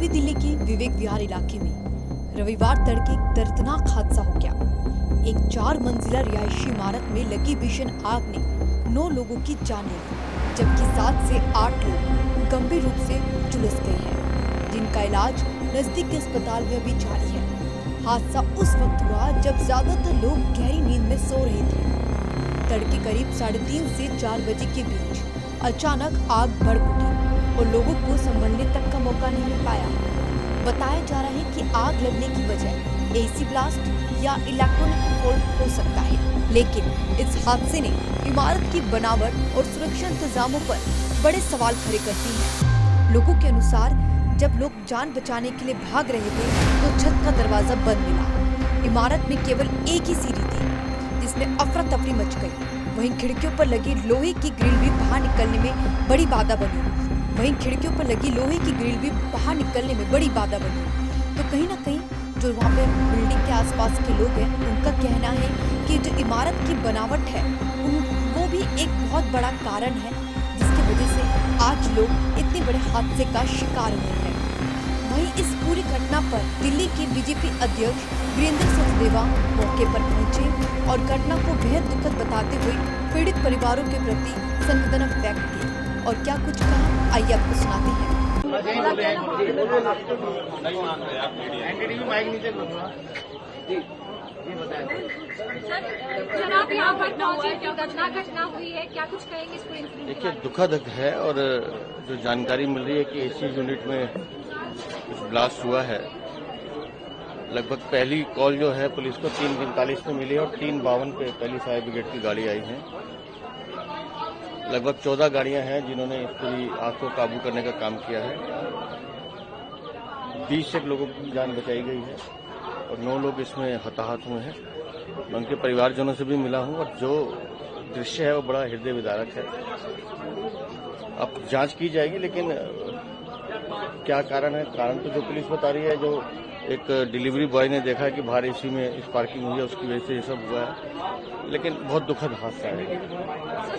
नवी दिल्ली के विवेक विहार इलाके में रविवार तड़के एक दर्दनाक हादसा हो गया। एक 4 मंजिला रिहायशी इमारत में लगी भीषण आग ने 9 लोगों की जान ले ली, जबकि 7 से 8 लोग गंभीर रूप से झुलस गए हैं, जिनका इलाज नजदीक के अस्पताल में अभी जारी है। हादसा उस वक्त हुआ जब ज्यादातर लोग गहरी नींद में सो रहे थे। तड़के करीब 3:30 से 4 बजे के बीच अचानक आग भड़क उठी और लोगों को संभलने तक का मौका नहीं मिल पाया। बताया जा रहा है कि आग लगने की वजह एसी ब्लास्ट या इलेक्ट्रॉनिक फॉल्ट हो सकता है, लेकिन इस हादसे ने इमारत की बनावट और सुरक्षा इंतजामों पर बड़े सवाल खड़े कर दिए हैं। लोगों के अनुसार जब लोग जान बचाने के लिए भाग रहे थे तो छत का दरवाजा बंद मिला। इमारत में केवल एक ही सीढ़ी थी, जिसमें अफरा तफरी मच गई। वहीं खिड़कियों पर लगी लोहे की ग्रिल भी बाहर निकलने में बड़ी बाधा बनी। तो कहीं ना कहीं जो वहाँ पे बिल्डिंग के आसपास के लोग हैं, उनका कहना है कि जो इमारत की बनावट है वो भी एक बहुत बड़ा कारण है, जिसकी वजह से आज लोग इतने बड़े हादसे का शिकार हुए हैं। वहीं इस पूरी घटना पर दिल्ली के बीजेपी अध्यक्ष वीरेंद्र सचदेवा मौके पर पहुंचे और घटना को बेहद दुखद बताते हुए पीड़ित परिवारों के प्रति संवेदना व्यक्त की। और क्या कुछ कहा, आइए आपको सुनाते हैं। घटना हुई है, क्या कुछ कहेंगे इस पूरे इंसिडेंट? देखिए, दुखद है और जो जानकारी मिल रही है कि एसी यूनिट में कुछ ब्लास्ट हुआ है। लगभग पहली कॉल जो है पुलिस को 3:45 पे मिली और 3:52 पे पहली फायर ब्रिगेड की गाड़ी आई है। लगभग 14 गाड़ियां हैं जिन्होंने इस पूरी आग को काबू करने का काम किया है। 20 से लोगों की जान बचाई गई है और 9 लोग इसमें हताहत हुए हैं। मैं उनके परिवारजनों से भी मिला हूं और जो दृश्य है वो बड़ा हृदय विदारक है। अब जांच की जाएगी, लेकिन क्या कारण है, कारण तो जो पुलिस बता रही है, जो एक डिलीवरी बॉय ने देखा कि बाहर एसी में स्पार्किंग हुई है, उसकी वजह से ये सब हुआ है। लेकिन बहुत दुखद हादसा है।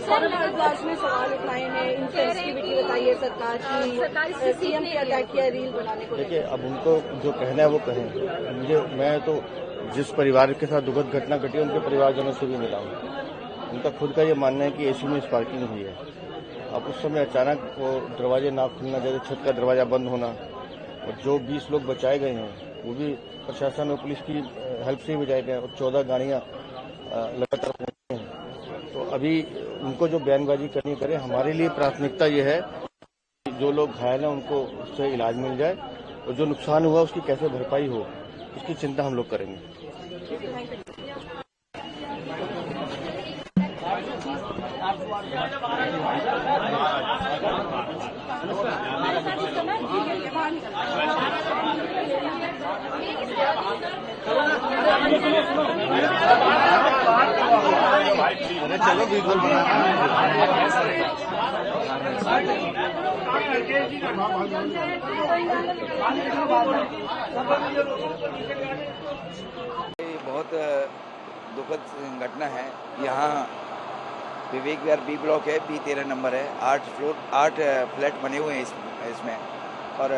भारद्वाज ने सवाल उठाए हैं, इनसेंसिटिविटी बताइए सरकार की, सीएम ने अटैक किया रील बनाने को। देखिए, अब उनको जो कहना है वो कहें। मैं तो जिस परिवार के साथ दुखद घटना घटी उनके परिवारजनों से भी मिला हूँ। उनका खुद का ये मानना है कि एसी में स्पार्किंग हुई है। अब उस समय अचानक वो दरवाजे ना खुलना, जैसे छत का दरवाजा बंद होना, और जो 20 लोग बचाए गए हैं वो भी प्रशासन और पुलिस की हेल्प से ही बचाए गए और 14 गाड़ियां लगातार पहुंची हैं। तो अभी उनको जो बयानबाजी करनी करे, हमारे लिए प्राथमिकता ये है कि जो लोग घायल हैं उनको उससे इलाज मिल जाए और जो नुकसान हुआ उसकी कैसे भरपाई हो, इसकी चिंता हम लोग करेंगे। अरे चलो विजुअल बहुत दुखद घटना है। यहाँ विवेक विहार बी ब्लॉक है, B13 नंबर है। 8 फ्लैट बने हुए हैं इसमें और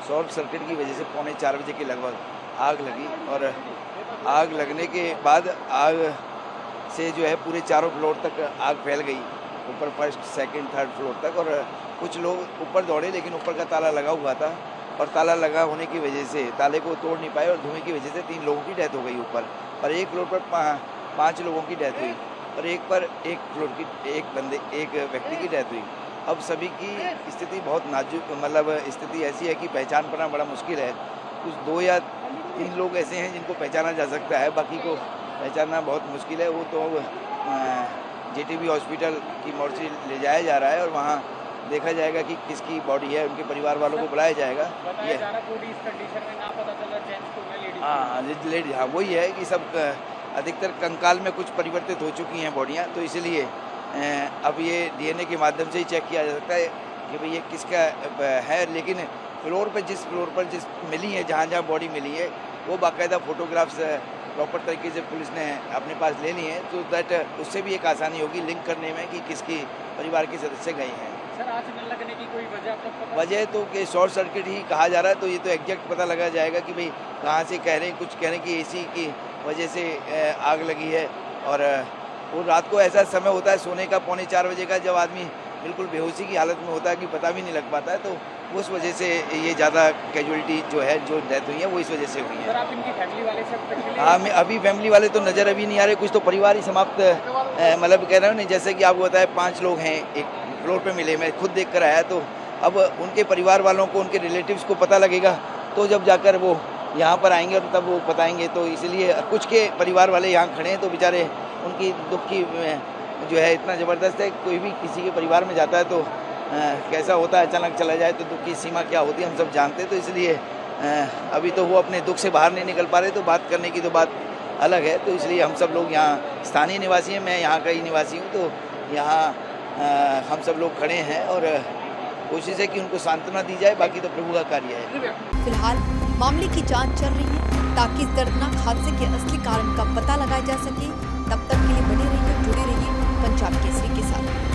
शॉर्ट सर्किट की वजह से 3:45 बजे के लगभग आग लगी और आग लगने के बाद आग से जो है पूरे चारों फ्लोर तक आग फैल गई, ऊपर फर्स्ट, सेकंड, थर्ड फ्लोर तक। और कुछ लोग ऊपर दौड़े, लेकिन ऊपर का ताला लगा हुआ था और ताला लगा होने की वजह से ताले को तोड़ नहीं पाए और धुएं की वजह से 3 लोगों की डेथ हो गई ऊपर। और एक फ्लोर पर 5 लोगों की डेथ हुई और एक पर एक व्यक्ति की डेथ हुई। अब सभी की स्थिति बहुत नाजुक, मतलब स्थिति ऐसी है कि पहचान पाना बड़ा मुश्किल है। कुछ 2 या 3 लोग ऐसे हैं जिनको पहचाना जा सकता है, बाकी को पहचानना बहुत मुश्किल है। वो तो JTB हॉस्पिटल की मोर्ची ले जाया जा रहा है और वहाँ देखा जाएगा कि किसकी बॉडी है, उनके परिवार वालों को बुलाया जाएगा। हाँ, वही है कि सब अधिकतर कंकाल में कुछ परिवर्तित हो चुकी हैं बॉडियाँ, तो इसलिए अब ये DNA के माध्यम से ही चेक किया जा सकता है कि भाई ये किसका है। लेकिन जिस फ्लोर पर मिली है, जहाँ बॉडी मिली है, वो बाकायदा फोटोग्राफ्स प्रॉपर तरीके से पुलिस ने अपने पास ले ली हैं, तो दैट उससे भी एक आसानी होगी लिंक करने में कि किसकी परिवार के सदस्य गए हैं। सर आज न लगने की कोई वजह अब तक पता? वजह तो कि शॉर्ट सर्किट ही कहा जा रहा है, तो ये तो एग्जैक्ट पता लगा जाएगा कि भाई कहाँ से कह रहे हैं। कुछ कह रहे हैं कि एसी की वजह से आग लगी है, और वो रात को ऐसा समय होता है सोने का 3:45 बजे का, जब आदमी बिल्कुल बेहोशी की हालत में होता है कि पता भी नहीं लग पाता है, तो उस वजह से ये ज़्यादा कैजुअलिटी जो है, जो डेथ हुई है वो इस वजह से हुई है। सर आप इनकी फैमिली वाले से अब तक मिले? हाँ, मैं अभी फैमिली वाले तो नज़र अभी नहीं आ रहे, कुछ तो परिवार ही समाप्त मतलब कह रहा हूँ नहीं, जैसे कि आपको बताया 5 लोग हैं एक फ्लोर पे मिले, मैं खुद देख कर आया, तो अब उनके परिवार वालों को, उनके रिलेटिव्स को पता लगेगा, तो जब जाकर वो यहाँ पर आएंगे और तब वो बताएंगे। तो इसलिए कुछ के परिवार वाले यहाँ खड़े हैं, तो बेचारे उनकी दुख की जो है इतना ज़बरदस्त है। कोई भी किसी के परिवार में जाता है तो कैसा होता है, अचानक चला जाए तो दुख की सीमा क्या होती है हम सब जानते हैं। तो इसलिए अभी तो वो अपने दुख से बाहर नहीं निकल पा रहे, तो बात करने की तो बात अलग है। तो इसलिए हम सब लोग यहाँ स्थानीय निवासी हैं, मैं यहाँ का ही निवासी हूँ, तो यहाँ हम सब लोग खड़े हैं और कोशिश है कि उनको सांत्वना दी जाए, बाकी तो प्रभु का कार्य है। फिलहाल मामले की जांच चल रही है ताकि इस दर्दनाक हादसे के असली कारण का पता लगाया जा सके। तब तक के लिए बने रहिए, जुड़े रहिए पंजाब केसरी के साथ।